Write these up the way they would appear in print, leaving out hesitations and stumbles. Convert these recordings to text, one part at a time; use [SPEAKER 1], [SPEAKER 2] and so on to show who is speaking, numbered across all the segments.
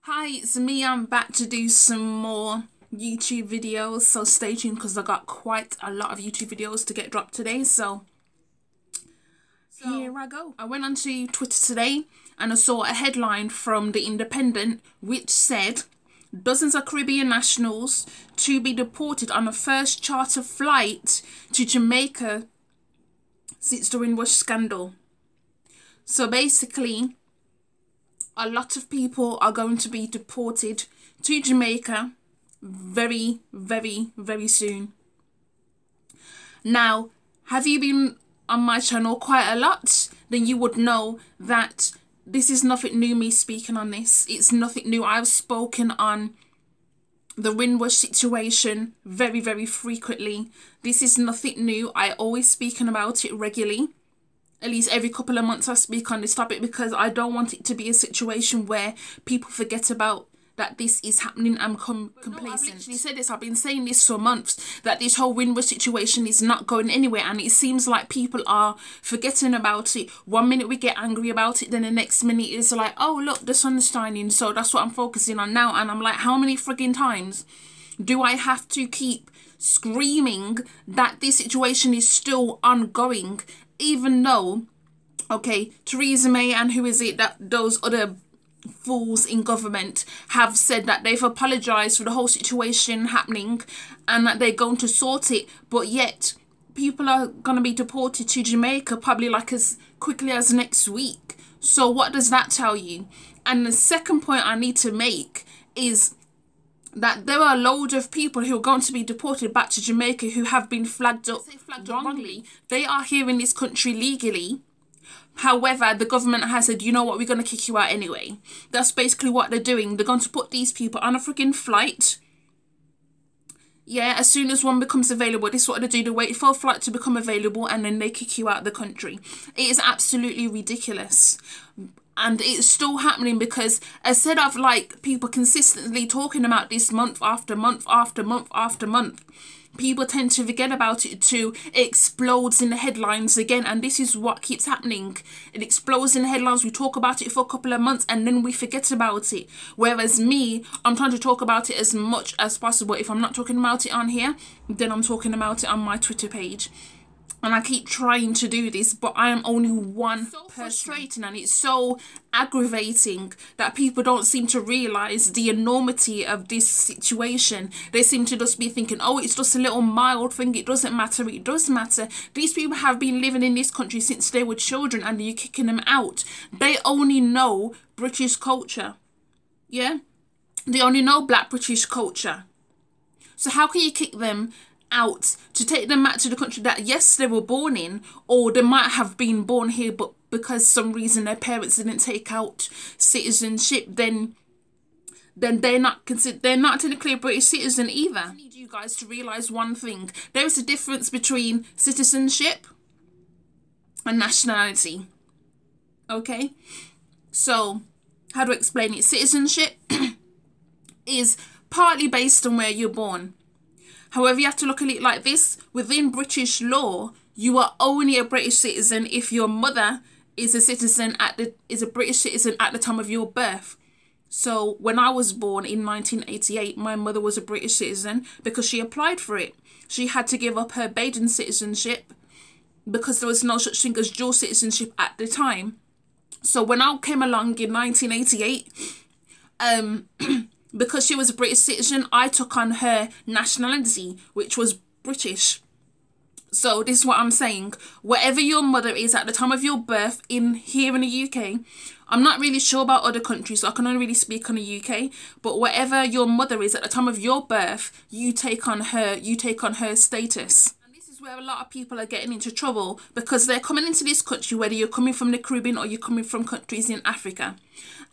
[SPEAKER 1] Hi, it's me. I'm back to do some more YouTube videos, so stay tuned because I got quite a lot of YouTube videos to get dropped today. So here I go. I went onto Twitter today and I saw a headline from The Independent which said dozens of Caribbean nationals to be deported on a first charter flight to Jamaica since the Windrush Scandal. So basically, a lot of people are going to be deported to Jamaica very, very, very soon. Now, have you been on my channel quite a lot? Then you would know that this is nothing new, me speaking on this. It's nothing new. I've spoken on the Windrush situation very, very frequently. This is nothing new. I always speaking about it regularly. At least every couple of months I speak on this topic because I don't want it to be a situation where people forget about that this is happening and become complacent. I've literally said this, I've been saying this for months, that this whole Windrush situation is not going anywhere, and it seems like people are forgetting about it. One minute we get angry about it, then the next minute is like, oh look, the sun's shining, so that's what I'm focusing on now. And I'm like, how many frigging times do I have to keep screaming that this situation is still ongoing? Even though, okay, Theresa May and who is it, that those other fools in government have said that they've apologized for the whole situation happening and that they're going to sort it, but yet people are going to be deported to Jamaica probably like as quickly as next week. So what does that tell you? And the second point I need to make is that there are a load of people who are going to be deported back to Jamaica who have been flagged up wrongly. They are here in this country legally. However, the government has said, you know what, we're going to kick you out anyway. That's basically what they're doing. They're going to put these people on a freaking flight. Yeah, as soon as one becomes available, this is what they do. They wait for a flight to become available and then they kick you out of the country. It is absolutely ridiculous. And it's still happening because instead of like people consistently talking about this month after month after month after month, people tend to forget about it too. It explodes in the headlines again, and this is what keeps happening. It explodes in the headlines. We talk about it for a couple of months and then we forget about it. Whereas me, I'm trying to talk about it as much as possible. If I'm not talking about it on here, then I'm talking about it on my Twitter page. And I keep trying to do this, but I am only one person. So frustrating, and it's so aggravating that people don't seem to realise the enormity of this situation. They seem to just be thinking, oh, it's just a little mild thing, it doesn't matter. It does matter. These people have been living in this country since they were children and you're kicking them out. They only know British culture. Yeah? They only know black British culture. So how can you kick them out to take them back to the country that yes they were born in, or they might have been born here but because some reason their parents didn't take out citizenship, then they're not considered, they're not technically a British citizen either. I need you guys to realise one thing. There is a difference between citizenship and nationality. Okay, so how do I explain it? Citizenship is partly based on where you're born. However, you have to look at it like this. Within British law, you are only a British citizen if your mother is a British citizen at the time of your birth. So when I was born in 1988, my mother was a British citizen because she applied for it. She had to give up her Baden citizenship because there was no such thing as dual citizenship at the time. So when I came along in 1988, because she was a British citizen, I took on her nationality, which was British. So this is what I'm saying. Wherever your mother is at the time of your birth here in the UK, I'm not really sure about other countries, so I can only really speak on the UK, but wherever your mother is at the time of your birth, you take on her status. Where a lot of people are getting into trouble because they're coming into this country, whether you're coming from the Caribbean or you're coming from countries in Africa.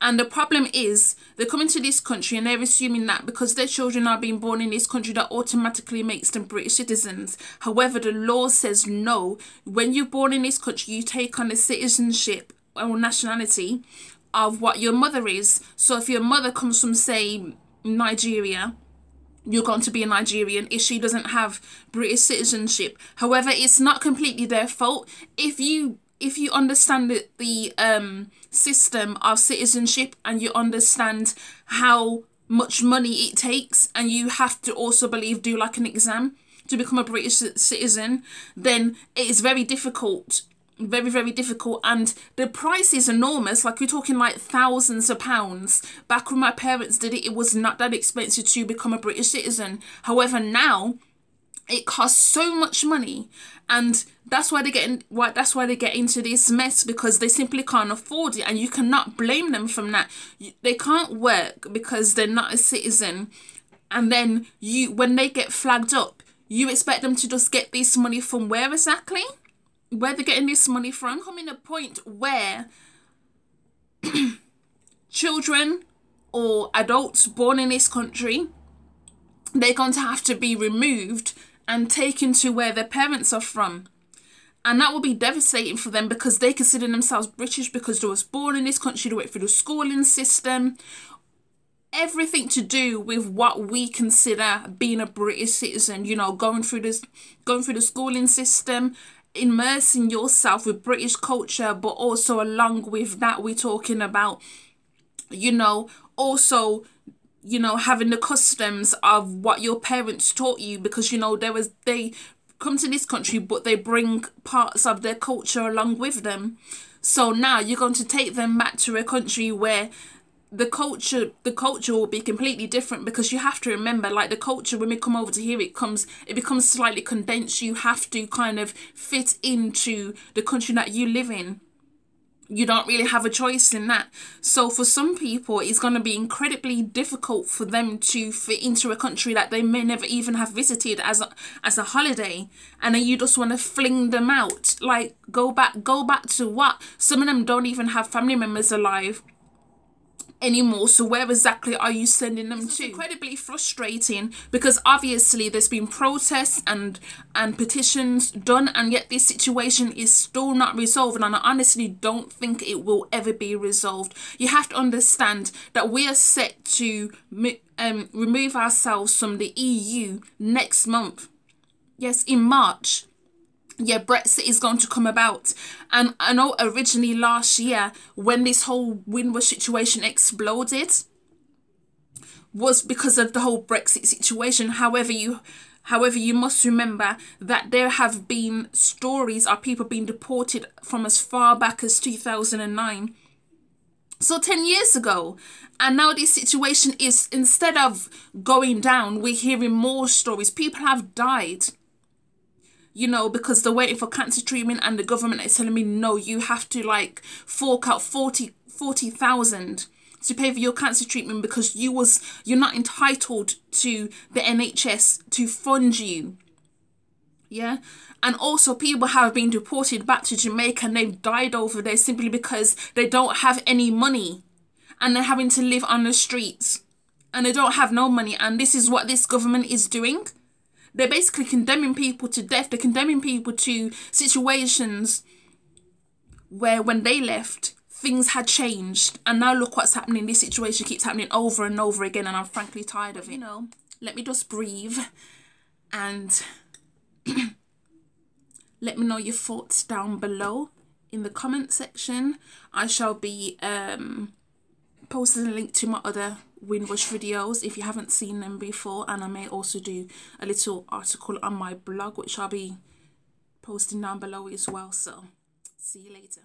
[SPEAKER 1] And the problem is they're coming to this country and they're assuming that because their children are being born in this country, that automatically makes them British citizens. However, the law says no. When you're born in this country, you take on the citizenship or nationality of what your mother is. So if your mother comes from, say, Nigeria, you're going to be a Nigerian if she doesn't have British citizenship. However, it's not completely their fault. If you if you understand the system of citizenship, and you understand how much money it takes, and you have to also do like an exam to become a British citizen, then it is very difficult, very, very difficult. And the price is enormous. Like, we're talking like thousands of pounds. Back when my parents did it, it was not that expensive to become a British citizen. However, now it costs so much money, and that's why they get into this mess, because they simply can't afford it. And you cannot blame them from that. They can't work because they're not a citizen, and then when they get flagged up, you expect them to just get this money from where exactly? Where they're getting this money from? Coming a point where children or adults born in this country, they're going to have to be removed and taken to where their parents are from. And that will be devastating for them, because they consider themselves British because they was born in this country, they went through the schooling system, everything to do with what we consider being a British citizen, you know, going through the schooling system, immersing yourself with British culture, but also along with that, we're talking about, you know, also, you know, having the customs of what your parents taught you, because, you know, they come to this country, but they bring parts of their culture along with them. So now you're going to take them back to a country where the culture will be completely different, because you have to remember, like, the culture, when we come over to here, it becomes slightly condensed. You have to kind of fit into the country that you live in. You don't really have a choice in that. So for some people, it's going to be incredibly difficult for them to fit into a country that they may never even have visited as a holiday. And then you just want to fling them out. Like, go back to what? Some of them don't even have family members alive anymore, so where exactly are you sending them to? It's incredibly frustrating, because obviously there's been protests and petitions done, and yet this situation is still not resolved, and I honestly don't think it will ever be resolved. You have to understand that we are set to remove ourselves from the EU next month. Yes, in March. Yeah, Brexit is going to come about. And I know originally last year, when this whole Windrush situation exploded, was because of the whole Brexit situation. However, you must remember that there have been stories of people being deported from as far back as 2009. So 10 years ago. And now this situation is, instead of going down, we're hearing more stories. People have died, you know, because they're waiting for cancer treatment, and the government is telling me, no, you have to like fork out 40,000 to pay for your cancer treatment, because you're not entitled to the NHS to fund you. Yeah. And also, people have been deported back to Jamaica, and they've died over there simply because they don't have any money, and they're having to live on the streets, and they don't have no money. And this is what this government is doing. They're basically condemning people to death. They're condemning people to situations where when they left, things had changed. And now look what's happening. This situation keeps happening over and over again, and I'm frankly tired of it. You know, let me just breathe and let me know your thoughts down below in the comment section. I shall be posting a link to my other Windrush videos if you haven't seen them before, and I may also do a little article on my blog, which I'll be posting down below as well. So see you later.